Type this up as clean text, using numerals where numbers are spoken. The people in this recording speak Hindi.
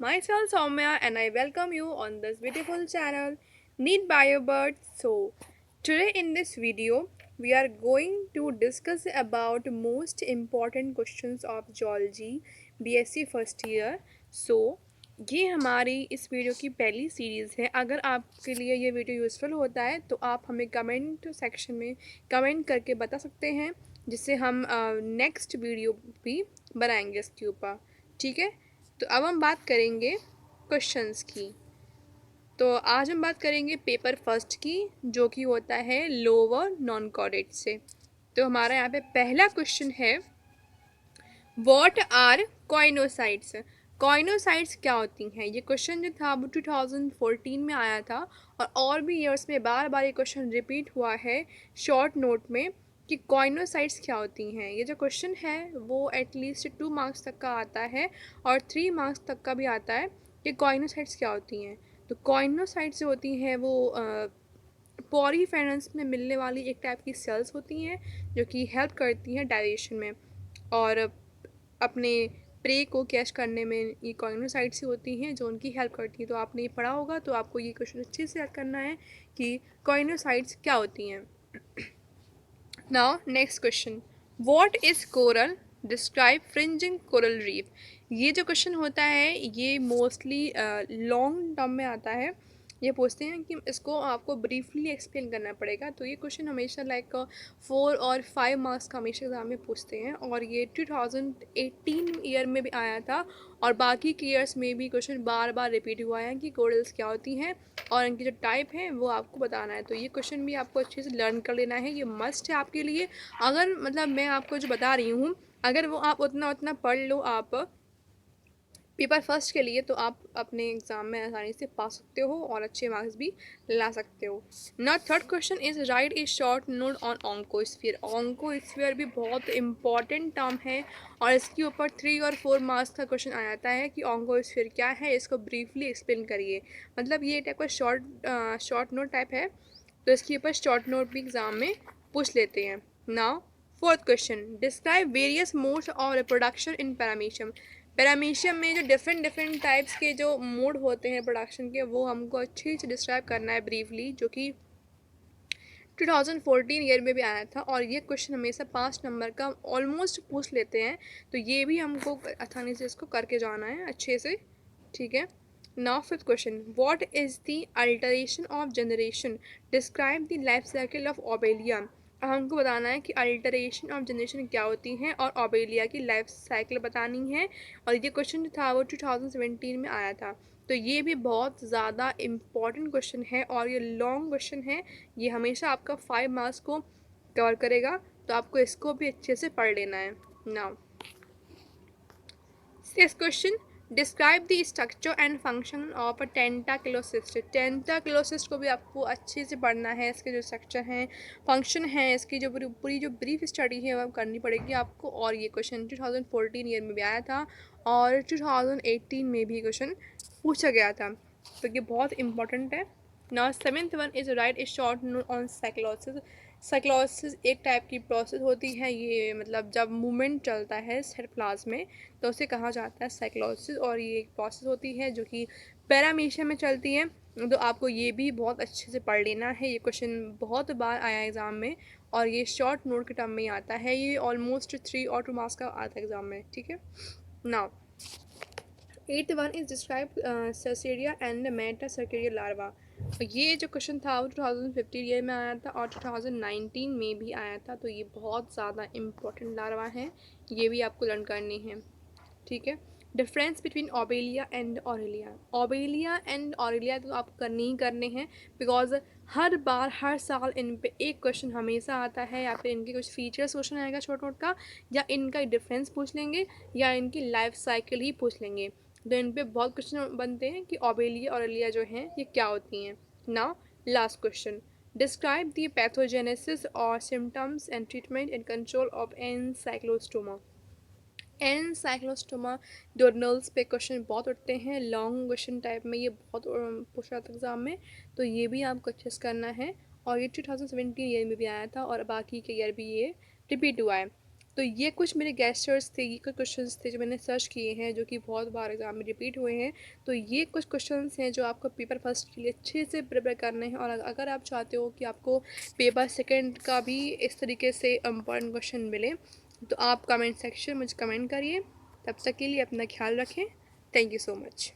Myself Soumya and I welcome you on this beautiful channel Need BioBird. So today in this video we are going to discuss about most important questions of geology BSc first year. So ये हमारी इस वीडियो की पहली सीरीज़ है। अगर आपके लिए ये वीडियो यूज़फुल होता है तो आप हमें कमेंट सेक्शन में कमेंट करके बता सकते हैं, जिससे हम नेक्स्ट वीडियो भी बनाएंगे इसके ऊपर। ठीक है, तो अब हम बात करेंगे क्वेश्चंस की। तो आज हम बात करेंगे पेपर फर्स्ट की, जो कि होता है लोअर नॉन कॉर्डेट से। तो हमारा यहाँ पे पहला क्वेश्चन है, व्हाट आर कॉइनोसाइट्स। कॉइनोसाइट्स क्या होती हैं? ये क्वेश्चन जो था वो 2014 में आया था और भी ईयर्स में बार बार ये क्वेश्चन रिपीट हुआ है शॉर्ट नोट में कि कॉइनोसाइट्स क्या होती हैं। ये जो क्वेश्चन है वो एटलीस्ट 2 मार्क्स तक का आता है और 3 मार्क्स तक का भी आता है कि कॉइनोसाइट्स क्या होती हैं। तो कॉइनोसाइट्स जो होती हैं वो पॉरीफेरस में मिलने वाली एक टाइप की सेल्स होती हैं जो कि हेल्प करती हैं डाइजेशन में और अपने प्रे को कैच करने में। ये कॉइनोसाइट्स ही होती हैं जो उनकी हेल्प करती हैं। तो आपने ये पढ़ा होगा, तो आपको ये क्वेश्चन अच्छे से याद करना है कि कॉइनोसाइट्स क्या होती हैं। Now next question, what is coral, describe fringing coral reef. ये जो क्वेश्चन होता है ये मोस्टली लॉन्ग टर्म में आता है। ये पूछते हैं कि इसको आपको ब्रीफली एक्सप्लेन करना पड़ेगा। तो ये क्वेश्चन हमेशा लाइक 4 और 5 मार्क्स का हमेशा एग्जाम में पूछते हैं और ये 2018 ईयर में भी आया था और बाकी के ईयर्स में भी क्वेश्चन बार बार रिपीट हुआ है कि कोरल्स क्या होती हैं और इनकी जो टाइप है वो आपको बताना है। तो ये क्वेश्चन भी आपको अच्छे से लर्न कर लेना है, ये मस्ट है आपके लिए। अगर मतलब मैं आपको जो बता रही हूँ, अगर वो आप उतना उतना पढ़ लो आप पेपर फर्स्ट के लिए, तो आप अपने एग्ज़ाम में आसानी से पा सकते हो और अच्छे मार्क्स भी ला सकते हो। Now third question is right A short note on ऑन्कोस्फीयर। ऑन्कोस्फीयर भी बहुत इंपॉर्टेंट टर्म है और इसके ऊपर 3 और 4 मार्क्स का क्वेश्चन आ जाता है कि ऑन्कोस्फीयर क्या है, इसको ब्रीफली एक्सप्लेन करिए। मतलब ये टाइप का शॉर्ट नोट टाइप है, तो इसके ऊपर शॉर्ट नोट भी एग्ज़ाम में पूछ लेते हैं। Now fourth question, describe various modes of reproduction in paramecium. Paramecium में जो डिफरेंट डिफरेंट टाइप्स के जो मोड होते हैं प्रोडक्शन के, वो हमको अच्छे से डिस्क्राइब करना है ब्रीफली, जो कि 2014 ईयर में भी आया था और ये क्वेश्चन हमेशा 5 नंबर का ऑलमोस्ट पूछ लेते हैं। तो ये भी हमको आसानी से इसको करके जाना है अच्छे से। ठीक है, now fifth question, what is the alteration of generation, describe the life cycle of Obelia. अब हमको बताना है कि अल्टरेशन ऑफ जनरेशन क्या होती हैं और ओबेलिया की लाइफ साइकिल बतानी है। और ये क्वेश्चन जो था वो 2017 में आया था। तो ये भी बहुत ज़्यादा इम्पॉर्टेंट क्वेश्चन है और ये लॉन्ग क्वेश्चन है। ये हमेशा आपका 5 मार्क्स को कवर करेगा, तो आपको इसको भी अच्छे से पढ़ लेना है। Now six question, describe the structure and function of a tentaculocyst. Tentaculocyst को भी आपको अच्छे से पढ़ना है। इसके जो स्ट्रक्चर हैं, फंक्शन है, इसकी जो पूरी जो ब्रीफ स्टडी है वो करनी पड़ेगी आपको। और ये क्वेश्चन 2014 ईयर में भी आया था और 2018 में भी क्वेश्चन पूछा गया था, तो ये बहुत इंपॉर्टेंट है। Now seventh one is right A short note on cyclosis. Cyclosis एक टाइप की प्रोसेस होती है, ये मतलब जब मूवमेंट चलता है सेल प्लाज्म में तो उसे कहा जाता है साइक्लोसिस। और ये एक प्रोसेस होती है जो कि पैरामीशियम में चलती है। तो आपको ये भी बहुत अच्छे से पढ़ लेना है। ये क्वेश्चन बहुत बार आया एग्ज़ाम में और ये शॉर्ट नोट के टर्म में ही आता है। ये ऑलमोस्ट 3 और 2 मार्क्स का आता है एग्ज़ाम में। ठीक है, now eighth one is describe cercaria and meta cercaria larva. ये जो क्वेश्चन था वो 2015 ईयर में आया था और 2019 में भी आया था। तो ये बहुत ज़्यादा इम्पोर्टेंट लार्वा है, ये भी आपको लर्न करनी है। ठीक है, difference between Obelia and Aurelia. Obelia and Aurelia तो आपको करने ही करने हैं, बिकॉज हर बार हर साल इन पे एक क्वेश्चन हमेशा आता है, या फिर इनके कुछ फीचर्स क्वेश्चन आएगा छोटा नोट का, या इनका डिफरेंस पूछ लेंगे या इनकी लाइफ साइकिल ही पूछ लेंगे। तो इन पे बहुत क्वेश्चन बनते हैं कि ओबेलिया और ऑरेलिया जो हैं ये क्या होती हैं। Now last question, describe the pathogenesis और symptoms and treatment and control of Ancylostoma. Ancylostoma journals पे क्वेश्चन बहुत उठते हैं, लॉन्ग क्वेश्चन टाइप में ये बहुत पूछा था एग्ज़ाम में। तो ये भी आपको अच्छे से करना है और ये 2017 ईयर में भी आया था और बाकी के ईयर भी ये रिपीट हुआ है। तो ये कुछ मेरे गेस्चर्स थे, ये कुछ क्वेश्चंस थे जो मैंने सर्च किए हैं, जो कि बहुत बार एग्ज़ाम में रिपीट हुए हैं। तो ये कुछ क्वेश्चंस हैं जो आपको पेपर फर्स्ट के लिए अच्छे से प्रिपेयर करने हैं, और अगर आप चाहते हो कि आपको पेपर सेकंड का भी इस तरीके से इम्पोर्टेंट क्वेश्चन मिले, तो आप कमेंट सेक्शन मुझे कमेंट करिए। तब तक के लिए अपना ख्याल रखें। Thank you so much.